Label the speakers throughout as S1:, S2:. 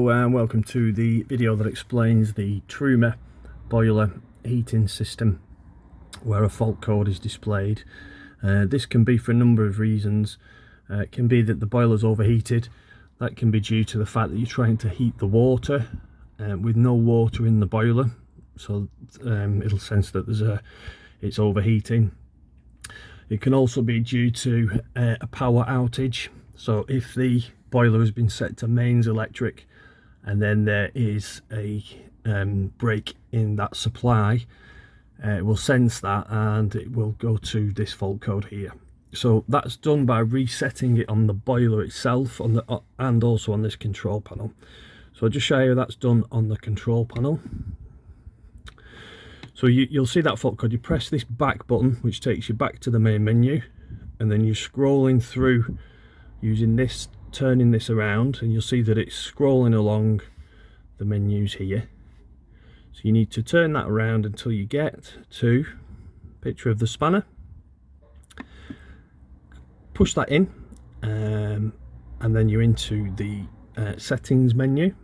S1: Hello and welcome to the video that explains the Truma boiler heating system where a fault code is displayed. This can be for a number of reasons. It can be that the boiler's overheated. That can be due to the fact that you're trying to heat the water with no water in the boiler, so it'll sense that it's overheating. It can also be due to a power outage. So if the boiler has been set to mains electric and then there is a break in that supply, it will sense that and it will go to this fault code here. So that's done by resetting it on the boiler itself and also on this control panel. So I'll just show you how that's done on the control panel. So you'll see that fault code. You press this back button, which takes you back to the main menu, and then you're scrolling through using this, turning this around, and you'll see that it's scrolling along the menus here. So you need to turn that around until you get to picture of the spanner. Push that in, and then you're into the settings menu.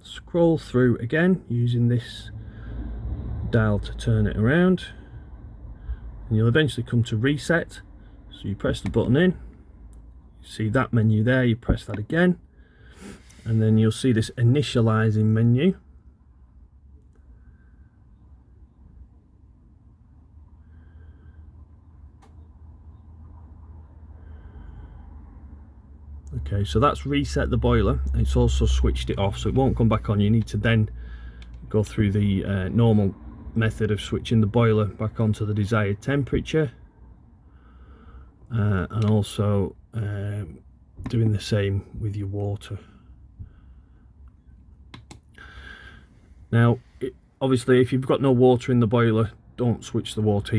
S1: Scroll through again using this dial to turn it around, and you'll eventually come to reset. So you press the button in, you see that menu there, you press that again, and then you'll see this initializing menu. Okay, so that's reset the boiler. It's also switched it off, so it won't come back on. You need to then go through the normal method of switching the boiler back onto the desired temperature, and also doing the same with your water. Now obviously if you've got no water in the boiler, don't switch the water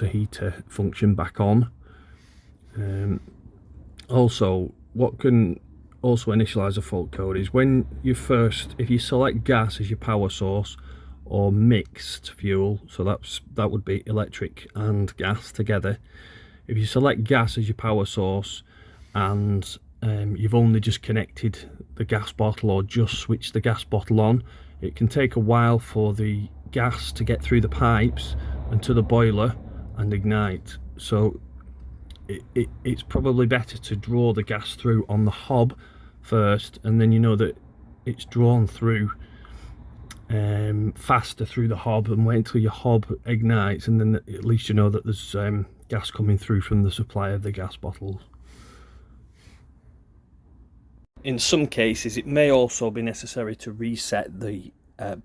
S1: heater function back on. Also, what can also initialize a fault code is when if you select gas as your power source or mixed fuel, so that would be electric and gas together. If you select gas as your power source and you've only just connected the gas bottle or just switched the gas bottle on, it can take a while for the gas to get through the pipes and to the boiler and ignite. So it's probably better to draw the gas through on the hob first, and then you know that it's drawn through faster through the hob, and wait until your hob ignites, and then at least you know that there's gas coming through from the supply of the gas bottles. In some cases it may also be necessary to reset the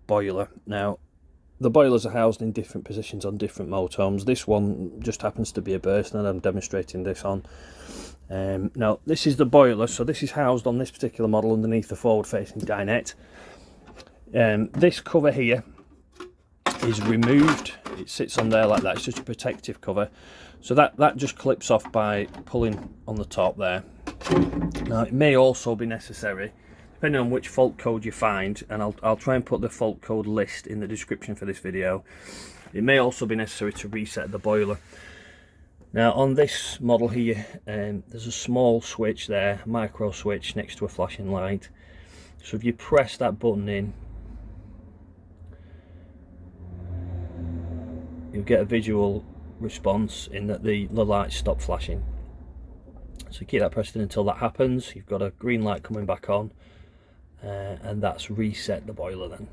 S1: boiler. Now the boilers are housed in different positions on different motorhomes. This one just happens to be a burst, and I'm demonstrating this on. Now this is the boiler, so this is housed on this particular model underneath the forward facing dinette. This cover here is removed. It sits on there like that. It's just a protective cover, so that just clips off by pulling on the top there. Now it may also be necessary, depending on which fault code you find, and I'll try and put the fault code list in the description for this video. It may also be necessary to reset the boiler. Now on this model here, there's a small switch there, a micro switch next to a flashing light. So if you press that button in, you'll get a visual response in that the lights stop flashing. So keep that pressed in until that happens. You've got a green light coming back on, and that's reset the boiler then.